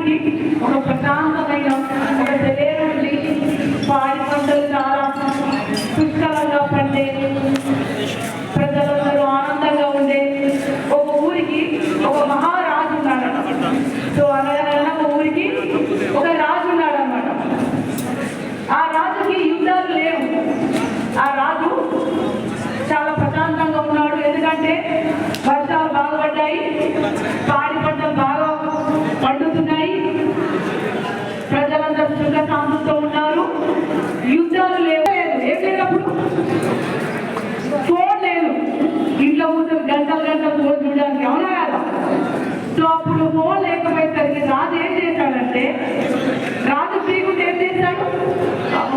ఊరికి ఒక ప్రశాంతమైన ఒక తెలియనుండి పాడి పంటలు చాలా పుష్కలంగా పండే ప్రజలందరూ ఆనందంగా ఉండే ఒక ఊరికి ఒక మహారాజు ఉన్నాడన్నమాట. సో అనగా ఒక ఊరికి ఒక రాజు ఉన్నాడన్నమాట. ఆ రాజుకి యుద్ధాలు లేవు. ఆ రాజు చాలా ప్రశాంతంగా ఉన్నాడు. ఎందుకంటే వర్షాలు బాగా పడ్డాయి, పాడి పంటలు బాగా పండుతున్నాయి, ప్రజలందరూ సుఖశాంతితో ఉన్నారు, యుద్ధాలు లేవు. ఏం లేనప్పుడు ఫోన్ లేదు, ఇంట్లో కూర్చొని గంటలు ఫోన్ చూడడానికి, అవునా కదా? సో అప్పుడు ఫోన్ లేకపోయేసరికి రాజు ఏం చేశాడంటే, రాజు ఫ్రీగుంటే ఏం చేశాడు,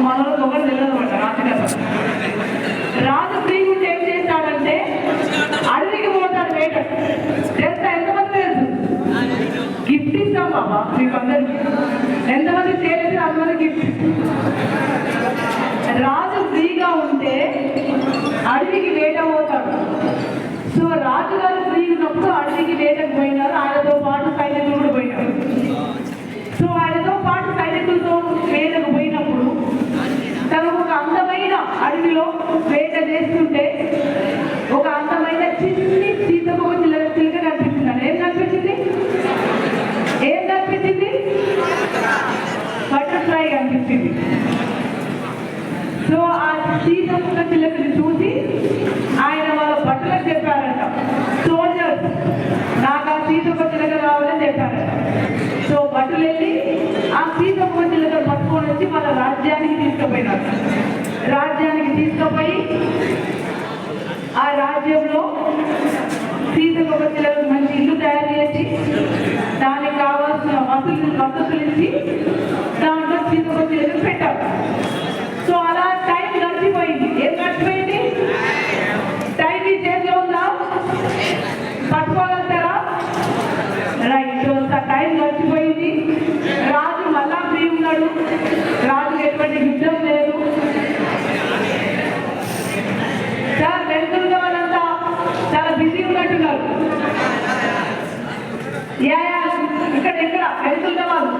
మనలో ఒకరు తెలియదన్నమాట రాజు కదా. రాజు ఫ్రీగుంటే ఏం చేశాడంటే అడవికి పోతాడు వేట. తెలుసా? ఎంతమంది తెలుసు? గిఫ్ట్ ఇస్తాం బాబా మీకు అందరికి. ఎంతమంది చేయలేదు అంతమంది గిఫ్ట్. రాజు ఫ్రీగా ఉంటే అడవికి వేట పోతాడు. సో రాజుగారు ఫ్రీ ఉన్నప్పుడు అడవికి వేటకు పోయినారు. ఆయనతో పాటు సైనికులు కూడా పోయినారు. సో ఆయనతో పాటు సైనికులతో వేటకు పోయినప్పుడు తను ఒక అందమైన అడవిలో వేట చేస్తుంటే ఒక అందమైన చిన్ని సీతకొక చిలుక కనిపించింది. ఏం కనిపించింది? ఏం కనిపించింది? బటర్ఫ్లై కనిపించింది. సో ఆ సీతకొక చిలుకని చూసి ఆయన వాళ్ళ భటులకు చెప్పారంట, సోల్జర్స్ నాకు ఆ సీతకొక చిలుక కావాలని చెప్పారంట. సో భటులు వెళ్ళి ఆ సీతకొక చిలుక పట్టుకొని వచ్చి వాళ్ళ రాజ్యానికి తీసుకుపోయినారు. రాజ్యానికి తీసుకుపోయి ఆ రాజ్యంలో సీతకొక చిలుక మంచి ఇల్లు తయారు చేసి దానికి కావాల్సిన వసతులు ఇచ్చి దాంట్లో సీతకొక చిలుక పెట్టారు. సో అలా టైం గడిచిపోయింది. ఏం గడిచిపోయింది? టైం ఈ చేతిలో ఉందా? పట్టుకోగలుగుతారా? రైట్. టైం గడిచిపోయింది. రాజు మళ్ళా ఫ్రీ ఉన్నాడు. రాజుకి ఎటువంటి యుద్ధం లేదు. సార్ వెళ్తున్న వాళ్ళంతా చాలా బిజీ ఉన్నట్టున్నారు. ఇక్కడ వెళ్తున్న వాళ్ళు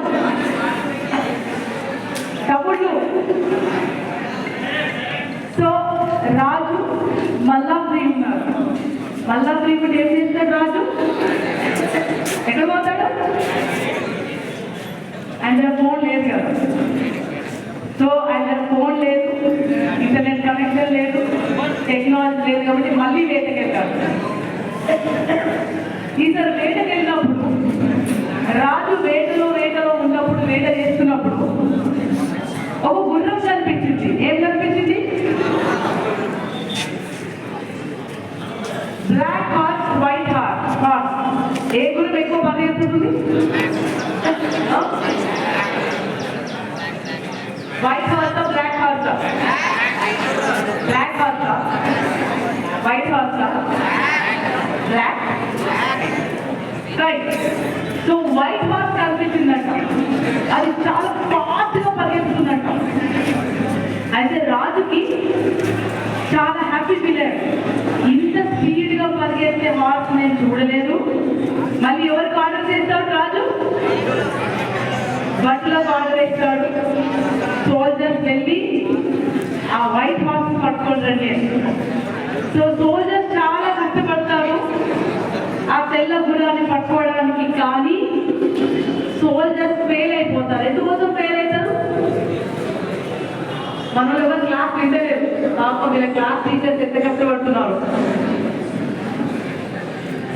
తమ్ముళ్ళు. సో రాజు మళ్ళా ఫ్రీ ఉన్నారు. మళ్ళా ఫ్రీ ఉంటే ఏం చేస్తాడు రాజు? ఎక్కడ పోతాడు? ఆయన ఫోన్ లేదు కదా. సో ఆయన ఫోన్ లేదు, ఇంటర్నెట్ కనెక్షన్ లేదు, టెక్నాలజీ లేదు. కాబట్టి మళ్ళీ వేటకి వెళ్తాడు. ఈసారి వేటకి వెళ్ళినప్పుడు రాజు వేటలో ఉన్నప్పుడు, వేట చేస్తున్నప్పుడు ఒక గుర్రం కనిపించింది. ఏం కనిపించింది? Black horse, white horse. ఏ గుర్రం ఎక్కువ పరిగెత్తుతుంది? వైట్ హార్సా, బ్లాక్ హార్సా? బ్లాక్ హార్సా, వైట్ హార్సా? Black. Right. So white horse కనిపించిందంట. అది చాలా ఫాస్ట్గా పరిగెత్తుతుందంట. అయితే రాజుకి చాలా హ్యాపీ ఫీల్ అయ్యాడు. ఇంత స్పీడ్గా పరిగెత్తే హార్స్ నేను చూడలేదు. మళ్ళీ ఎవరికి ఆర్డర్ చేస్తాడు రాజు? బట్టలకు ఆర్డర్ ఇస్తాడు. సోల్జర్స్ వెళ్ళి ఆ వైట్ హార్స్ పట్టుకొని రండి. సో సోల్జర్స్ చాలా కష్టపడతారు ఆ తెల్ల గుర్రాన్ని పట్టుకోవడానికి. కానీ సోల్జర్స్ ఫెయిల్ అయిపోతారు. ఎందుకోసం ఫెయిల్ అవుతారు? మనలో ఎవరు క్లాస్ వింటలేదు. పాపం వీళ్ళ క్లాస్ టీచర్స్ ఎంత కష్టపడుతున్నారు.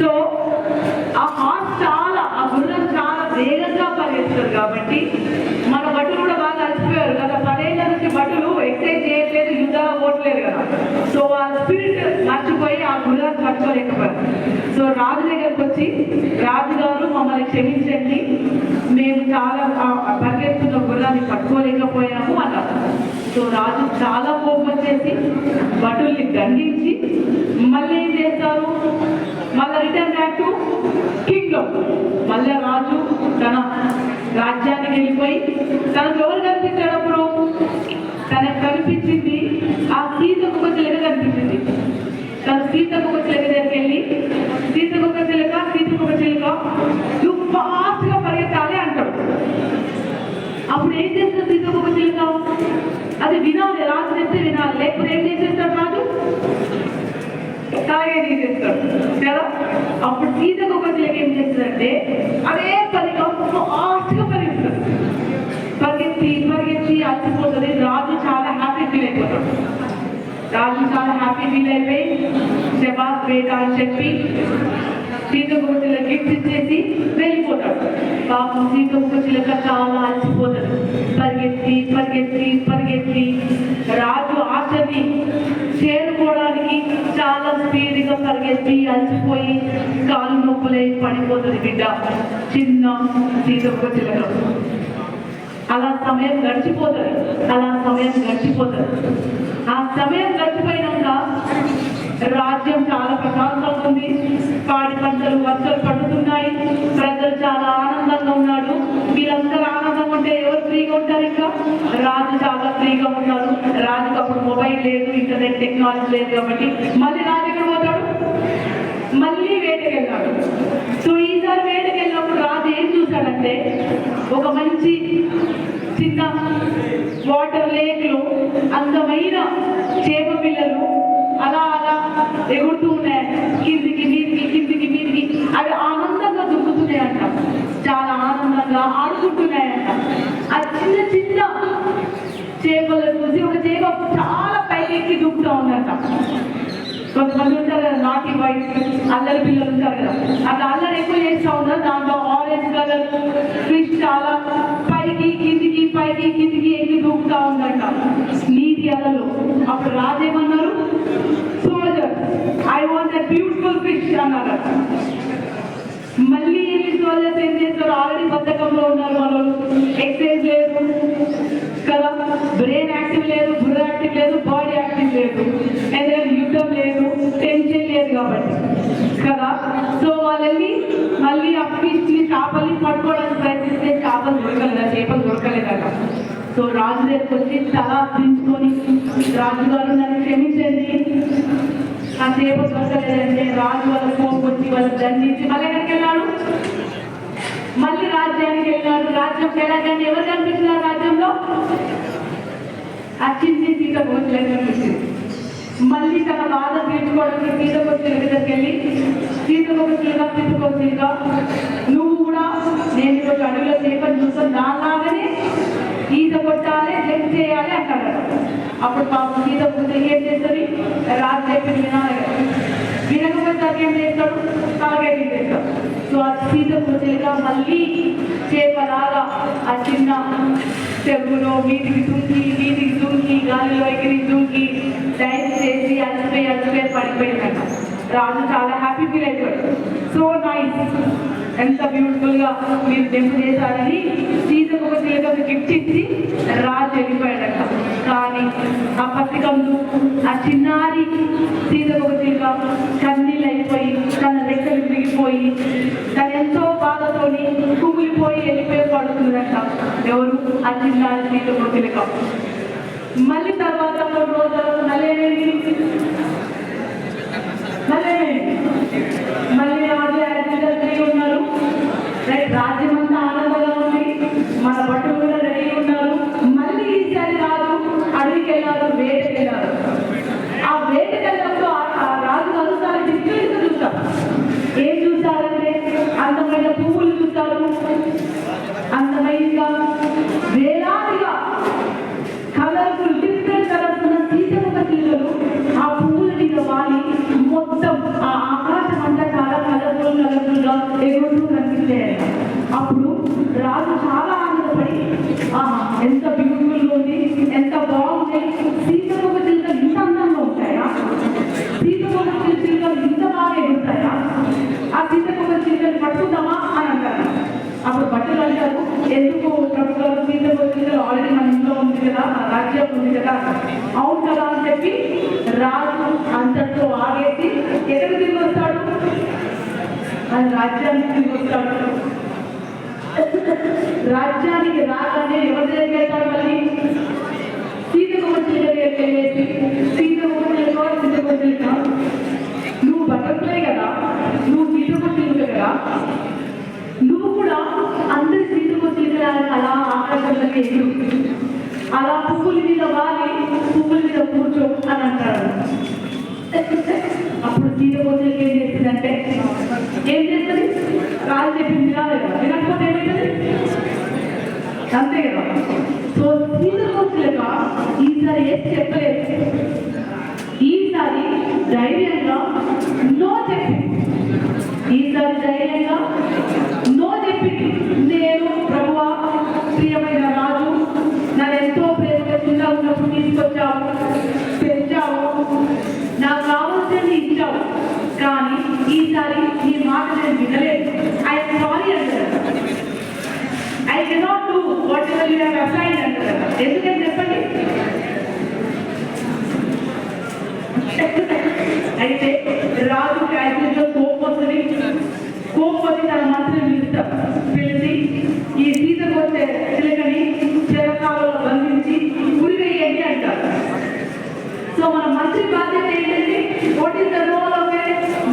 సో ఆ హార్స్ ఆ గుర్రం చాలా వేగంగా పరిగెత్తారు. కాబట్టి మన భటులు కూడా బాగా అలసిపోయారు కదా. 10 ఏళ్ళ నుంచి భటులు ఎక్సైజ్ చేయట్లేదు, యుద్ధాలు పోవట్లేదు కదా. సో ఆ స్పీడ్ మర్చిపోయి ఆ గుర్రాన్ని పట్టుకోలేకపోయారు. సో రాజు దగ్గరకు వచ్చి, రాజుగారు మమ్మల్ని క్షమించండి, మేము చాలా పరిగెత్తున్న గుర్రాన్ని పట్టుకోలేకపోయాము అన్నారు. సో రాజు చాలా కోపం వచ్చేసి భటుల్ని దండించి మళ్ళీ ఏం చేస్తారు? మళ్ళీ రిటర్న్ బ్యాక్ టు కింగ్డమ్. మళ్ళీ రాజు తన రాజ్యానికి వెళ్ళిపోయి తనకు ఎవరు కనిపించేటప్పుడు తనకు కనిపించింది ఆ సీతకొక చిలుక కనిపించింది. తన సీతకొక చిలుక దగ్గరికి వెళ్ళి, సీతకొక చిలుక నువ్వు ఫాస్ట్గా పరిగెత్తాలి అంటాడు. అది వినాలి, రాజు చెప్తే వినాలి, లేకపోతే ఏం చేసేస్తాడు రాజు? తాగే తీసేస్తాడు కదా. అప్పుడు సీతకు ఒక చిలక ఏం చేస్తుందంటే అదే పనిగా ఫాస్ట్గా పరిగెత్తాడు, పరిగెత్తి పరిగెత్తి అలసిపోతుంది. రాజు చాలా హ్యాపీ ఫీల్ అయిపోతాడు. రాజు చాలా హ్యాపీ ఫీల్ అయిపోయి శబాస్ బేటా అని చెప్పి సీతకు చిలక గిఫ్ట్ ఇచ్చేసి వెళ్ళిపోతాడు. పాపం సీతకు చిలక చాలా అలసిపోతాడు. పరిగెత్తి పరిగెత్తి పరిగెత్తి రాజు ఆశని చేరుకోవడానికి చాలా స్పీడ్గా పరిగెత్తి అలసిపోయి కాలు నొప్పులై పడిపోతుంది బిడ్డ, చిన్న సీతకు చిలక. అలా సమయం గడిచిపోతుంది, అలా సమయం గడిచిపోతుంది. ఆ సమయం గడిచిపోయినాక రాజ్యం చాలా ప్రశాంతంగా ఉంది. పాడి పంటలు వర్షాలు పడుతున్నాయి, ప్రజలు చాలా ఆనందంగా ఉన్నాడు. వీళ్ళందరూ ఆనందంగా ఉంటే ఎవరు ఫ్రీగా ఉంటారు? ఇంకా రాజు చాలా ఫ్రీగా ఉన్నాడు. రాజుకు అప్పుడు మొబైల్ లేదు, ఇంటర్నెట్ టెక్నాలజీ లేదు కాబట్టి మళ్ళీ రాజు ఎక్కడ పోతాడు? మళ్ళీ వేటకి వెళ్ళాడు. సో ఈసారి వేటకి వెళ్ళినప్పుడు రాజు ఏం చూశాడంటే ఒక మంచి చిన్న వాటర్ లేక్లో అందమైన చేప పిల్లలు అలా అలా ఎగురుతూ ఉన్నాయి, కిందికి మీదికి కిందికి మీదికి. అవి ఆనందంగా దుక్కుతున్నాయంట, చాలా ఆనందంగా ఆడుకుంటున్నాయంట. ఆ చిన్న చిన్న చేపలను చూసి ఒక చేప చాలా పైకి దూకుతూ ఉందంట. కొంతమంది ఉంటారు కదా నాటి వైట్ అల్లరి పిల్లలు ఉంటారు కదా, అట్లా అల్లరి ఎక్కువ చేస్తూ ఉంటారు. దాంట్లో ఆరెంజ్ కలర్ ఫిష్ చాలా పైకి కిందికి పైకి కిందికి ఎక్కి దూకుతూ ఉందంట నీటి అలలు. అప్పుడు రాజేమన్నారు? Soldier, I want a beautiful fish అన్నారు. మళ్ళీ సోల్జర్స్ ఏం చేస్తారు? ఆల్రెడీ బద్ధకంలో ఉన్నారు వాళ్ళు, ఎక్సర్సైజ్ లేదు కదా, బ్రెయిన్ యాక్టివ్ లేదు, బుర్ర యాక్టివ్ లేదు, బాడీ యాక్టివ్ లేదు, ఎందుకంటే యుద్ధం లేదు, టెన్షన్ లేదు కాబట్టి కదా. సో వాళ్ళని మళ్ళీ ఆ ఫిష్ని చేపల్ని పట్టుకోవడానికి ప్రయత్నిస్తే చేపలు దొరకలేదా, చేపలు దొరకలేదట. సో రాజు దగ్గరికి వచ్చి తల దించుకొని, రాజుగారు నన్ను క్షమించండి, ఆ చేప దొరకలేదంటే రాజు వాళ్ళ కోపం వచ్చి వాళ్ళకి దండించి మళ్ళీ ఎక్కడికి వెళ్ళాడు? మళ్ళీ రాజ్యానికి వెళ్ళాడు. రాజ్యం వెళ్ళగానే ఎవరు కనిపించినారు రాజ్యంలో? అచ్చింది సీతకోచిల కనిపించింది. మళ్ళీ తన బాధ తీర్చుకోవడానికి సీతకోచిల దగ్గరికి వెళ్ళి, సీతకోచిలుగా నువ్వు కూడా నేను ఒక అడవిలో చేపని చూస్తాను, దానిలాగానే ఈత కొట్టాలి, జంప్ చేయాలి అంటాడు. అప్పుడు పాపం సీతకోచిల ఏం చేస్తుంది? రాజు చెప్పి వినాలి, వినకపోతే ఏం చేస్తాడు? తాగేది చేస్తాడు. సో ఆ సీతకోచిలుగా మళ్ళీ చేపలాగా ఆ చిన్న చెరువులో వీధికి దుంకి గాలిలో ఎగిరి దుంకి డ్యాన్స్ చేసి అలసిపోయి పడిపోయిందంట. రాజు చాలా హ్యాపీ ఫీల్ అయిపోయాడు. సో నైస్, ఎంత బ్యూటిఫుల్ గా మీరు జంప్ చేశారని సీతకు ఒక చిలుకకు గిఫ్ట్ ఇచ్చి రాజు వెళ్ళిపోయాడట. కానీ ఆ పసికందు ఆ చిన్నారి సీతకు ఒక చిలుక కన్నీళ్ళు అయిపోయి తన రెక్కలు విరిగిపోయి తను ఎంతో బాధతోని కుమిలిపోయి వెళ్ళిపోయి పడుతుందంట. ఎవరు? ఆ చిన్నారి సీతకు ఒక చిలుక. మళ్ళీ తర్వాత 3 రోజులు మళ్ళీ రాజు యాక్సిడెంట్ ఉన్నారు. రాజ్యం అంతా ఆనందంగా ఉంది, మన భటులు కూడా రెడీ ఉన్నారు. మళ్ళీ ఈసారి రాజు అడవికి వెళ్ళారు, వేటకి వెళ్ళారు. ఆ వేటకి వెళ్ళినప్పుడు ఆ రాజు కలుస్తారు, డిఫరెంట్ చూస్తారు. ఏం చూస్తారంటే అందమైన పువ్వులు చూస్తారు, అందమైనగా వేలాదిగా కలర్ఫుల్ డిఫరెంట్ కలర్స్ ఉన్న సీతమ్మ చిలుకలు ఆ పువ్వుల మీద వాలి మొత్తం ఆ ఆకాశం అంతా చాలా కలర్ఫుల్ గా ఎగురుతూ కనిపించాయి. అప్పుడు రాజు చాలా ఆనందపడి, ఎంత బ్యూటిఫుల్ గా ఉంది, ఎంత బాగుంది, సీతమ్మ చిలుకలు ఇంత అందంగా ఉంటాయా, సీతమ్మ చిలుకలు ఇంత బాగా ఎగురుతాయా, ఆ సీతమ్మ చిలుకలు పట్టుకుందామా అని అంటారు. అప్పుడు బట్టలు అంటారు, ఎందుకు ప్రభుత్వాలు సీతమ్మ చిలుకలు ఆల్రెడీ మన ఇంట్లో ఉంది కదా, రాజ్యం ఉంది కదా. అవును కదా అని చెప్పి రాజు అంతటితో ఆగేసి ఎక్కడికి తిరిగి వస్తాడు? అది రాజ్యానికి తిరిగి వస్తాడు. రాజ్యానికి రాగానే ఎవరి దగ్గరికి వెళ్తాడు? మళ్ళీ సీతమ్మ చిలుక దగ్గరికి వెళ్ళేసి, సీతమ్మ చిలుక నువ్వు బట్టర్ఫ్లై కదా, నువ్వు సీతమ్మ చిలుక కదా, నువ్వు కూడా అందరి సీతమ్మ చిలుకల అలా ఆకాశంలోకి ఎదురు అలా పువ్వుల మీద వాలి పువ్వుల మీద కూర్చో అని అంటాడు. అప్పుడు సీతకోసలకి ఏం చేస్తుందంటే ఏం చేస్తుంది? కాలు చెప్పింది వినాలేదా? వినకపోతే ఏమవుతుంది? అంతే కదా. సో సీతకోసలక ఈసారి ఏం చెప్పలేదు. ఈసారి ధైర్యంగా నో చెప్పింది. ఈసారి ధైర్యంగా నో చెప్పింది. నేను ప్రభువా, ప్రియమైన రాజు, నన్ను ఎంతో ప్రేమగా చిన్న ఉన్నప్పుడు తీసుకొచ్చావు, పెంచావు, నాకు కావాల్సింది ఇచ్చావు, కానీ ఈసారి నీ మాట నేను వినలేదు. ఐఎమ్ సారీ అంటారు. I cannot do what ever you have applied అంటారు. ఎందుకని చెప్పండి? అయితే రాజు క్యాబినెట్లో కోపొచ్చి తన మంత్రిని పిలుస్తాడు. పిలిచి ఈ సీతకొచ్చే చిలకని చెరకాలలో బంధించి ఉరివేయండి అంటారు. సో మన మంత్రి బాధ్యత ఏంటంటే what is the role of a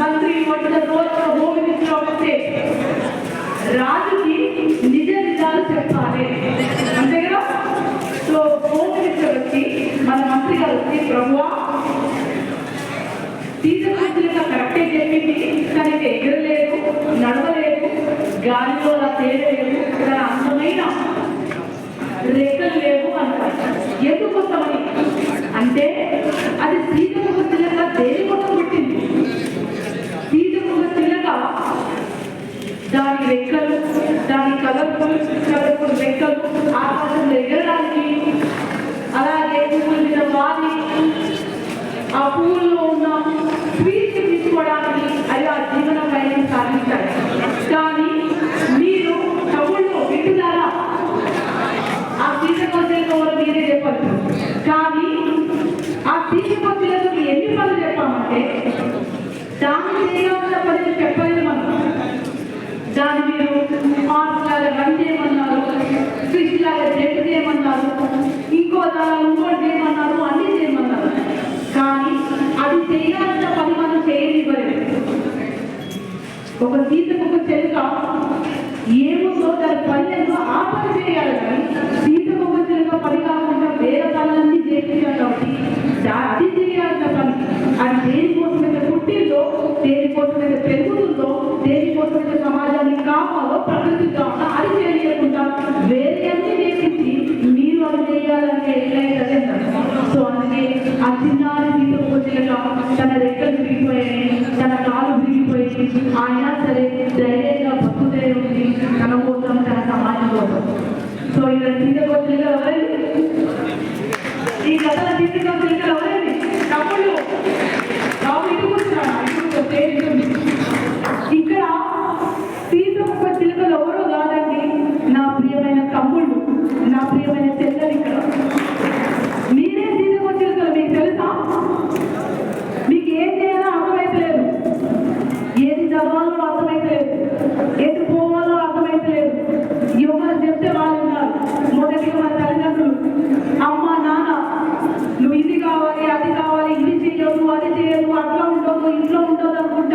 మంత్రి, what is the role of home minister of state? రాజుకి నిజ నిజాలు చెప్పాలి, అంతే కదా. సో హోమ్ మినిస్టర్ వచ్చి మన మంత్రి గారు వచ్చి ప్రభువా, సీతకొచ్చలుగా కరెక్టే చెప్పింది, తనకి ఎగరలేదు, నడవలేదు, గాలిలో అలా తేలలేదు, తన అందమైన రెక్కలు లేవు అంటారు. ఎందుకోసమని అంటే అది సీతకొచ్చలుగా దేని కోసం పుట్టింది? సీతకొచ్చలుగా దాని రెక్కలు, దాని కలర్ఫుల్ రెక్కలు ఆకాశంలో ఎగరడానికి, అలాగే పువ్వుల మీద వాలి ఆ పువ్వుల్లో ఉన్న స్వీట్ తీసుకోవడానికి అవి ఆ జీవన ప్రయాణం సాధిస్తాయి. కానీ మీరు తమ్ముళ్ళు వింటున్నారా? ఆ సీతకొచ్చలతో మీరే చెప్పచ్చు. కానీ ఆ సీతకొచ్చలతో ఎన్ని పనులు చెప్పామంటే దాన్ని చేయాల్సిన పనులు చెప్పలేదు మనం. దాన్ని మీరు హార్స్ లాగా రన్ చేయమన్నారు, ఫిష్ లాగా జంప్ చేయమన్నారు, ఇంకోటి చేయమన్నారు, అన్ని చేయమన్నారు. కానీ అది చేయాల్సిన పని మనం చేయనివ్వలేదు. ఒక సీతకొక చెలుక ఏముందో దాని పని ఎంతో ఆ పని చేయాలి. కానీ సీతకొక చెలుక పని కాకుండా వేరే పనులన్నీ చేయాలి. కాబట్టి అది చేయాల్సిన పని అది దేనికోసమైతే పుట్టిందో, దేనికోసమైతే పెరుగుతుందో, దేనికోసమైతే సమాజానికి కావాలో, ప్రకృతి కావాలో అది చేయకుండా వేరే అన్ని చేపించి మీరు అది చేయాలంటే ఎట్లయితే అన్నారు. సో అందుకే ఆ చిన్నారి సీతకొచ్చలుగా తన రెక్కలు విరిగిపోయాయి, తన కాలు విరిగిపోయి, అయినా సరే ధైర్యంగా బతుకుతే ఉంది తన కోసం, తన సమాజం కోసం. సో ఇక్కడ సీతకొచ్చలుగా ఎవరండి? ఈ కథల సీతకొచ్చలుగా ఎవరండి? తమ్ముళ్ళు బాబు ఇటుకుంటున్నాడు. ఇక్కడ సీతకొచ్చలుకలు ఎవరో కాదండి, నా ప్రియమైన తమ్ముళ్ళు, నా ప్రియమైన చెల్లెలు. ఇక్కడ మీరే సీతకొచ్చలుకలు. మీకు తెలుసా? మీకు ఏం చేయాలో అర్థమైతలేదు, ఏది చదవాలో అర్థమైతలేదు, ఎటు పోవాలో అర్థమైతలేదు. ఎవరు చెప్తే వాళ్ళు ఉన్నారు. మొదటిగా మన తల్లిదండ్రులు, అమ్మ నాన్న, నువ్వు ఇది కావాలి, అది కావాలి, ఇది చేయొద్దు, అది చేయొద్దు, అట్లా ఉండదు, ఇంట్లో ఉండదు అనుకుంటున్నారు.